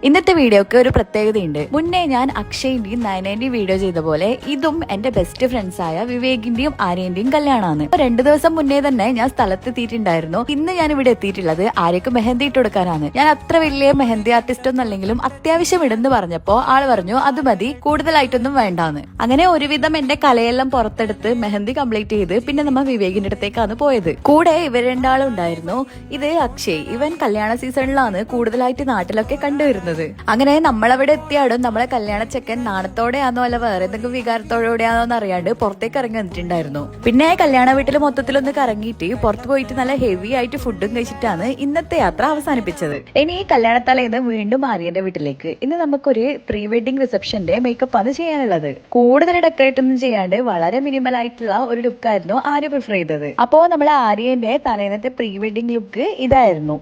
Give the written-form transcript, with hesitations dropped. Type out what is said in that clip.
ഇന്നത്തെ വീഡിയോക്ക് ഒരു പ്രത്യേകതയുണ്ട്. മുന്നേ ഞാൻ അക്ഷയിന്റെയും നയനന്റെയും വീഡിയോ ചെയ്ത പോലെ ഇതും എന്റെ ബെസ്റ്റ് ഫ്രണ്ട്സ് ആയ വിവേകിന്റെയും ആര്യന്റെയും കല്യാണമാണ്. 2 ദിവസം മുന്നേ തന്നെ ഞാൻ സ്ഥലത്തെത്തിയിട്ടുണ്ടായിരുന്നു. ഇന്ന് ഞാൻ ഇവിടെ എത്തിയിട്ടുള്ളത് ആര്യക്ക് മെഹന്തി ഇട്ട് കൊടുക്കാനാണ്. ഞാൻ അത്ര വലിയ മെഹന്തി ആർട്ടിസ്റ്റ് ഒന്നും അല്ലെങ്കിലും അത്യാവശ്യം ഇടുന്ന് പറഞ്ഞപ്പോ ആള് പറഞ്ഞു അത് മതി, കൂടുതലായിട്ടൊന്നും വേണ്ടാന്ന്. അങ്ങനെ ഒരുവിധം എന്റെ കലയെല്ലാം പുറത്തെടുത്ത് മെഹന്തി കംപ്ലീറ്റ് ചെയ്ത് പിന്നെ നമ്മ വിവേകിന്റെ അടുത്തേക്കാണ് പോയത്. കൂടെ ഇവർ രണ്ടാളും ഉണ്ടായിരുന്നു. ഇത് അക്ഷയ്, ഇവൻ കല്യാണ സീസണിലാണ് കൂടുതലായിട്ട് നാട്ടിലൊക്കെ കണ്ടുവരുന്നത്. അങ്ങനെ നമ്മളവിടെ എത്തിയാടും നമ്മളെ കല്യാണ ചെക്കൻ നാണത്തോടെയാണോ അല്ല വേറെ എന്തെങ്കിലും വികാരത്തോടെയാണോ എന്ന് അറിയാണ്ട് പുറത്തേക്ക് ഇറങ്ങി വന്നിട്ടുണ്ടായിരുന്നു. പിന്നെ കല്യാണ വീട്ടിൽ മൊത്തത്തിലൊന്ന് കറങ്ങിയിട്ട് പുറത്ത് പോയിട്ട് നല്ല ഹെവി ആയിട്ട് ഫുഡും കഴിച്ചിട്ടാണ് ഇന്നത്തെ യാത്ര അവസാനിപ്പിച്ചത്. ഇനി കല്യാണത്തലേന്ന് വീണ്ടും ആര്യന്റെ വീട്ടിലേക്ക്. ഇന്ന് നമുക്കൊരു പ്രീ വെഡിങ് റിസപ്ഷന്റെ മേക്കപ്പ് ആണ് ചെയ്യാനുള്ളത്. കൂടുതൽ ഡെക്കറേറ്റ് ഒന്നും ചെയ്യാണ്ട് വളരെ മിനിമൽ ആയിട്ടുള്ള ഒരു ലുക്കായിരുന്നു ആര്യ പ്രിഫർ ചെയ്തത്. അപ്പോ നമ്മളെ ആര്യന്റെ തലേന്നത്തെ പ്രീ വെഡിങ് ലുക്ക് ഇതായിരുന്നു.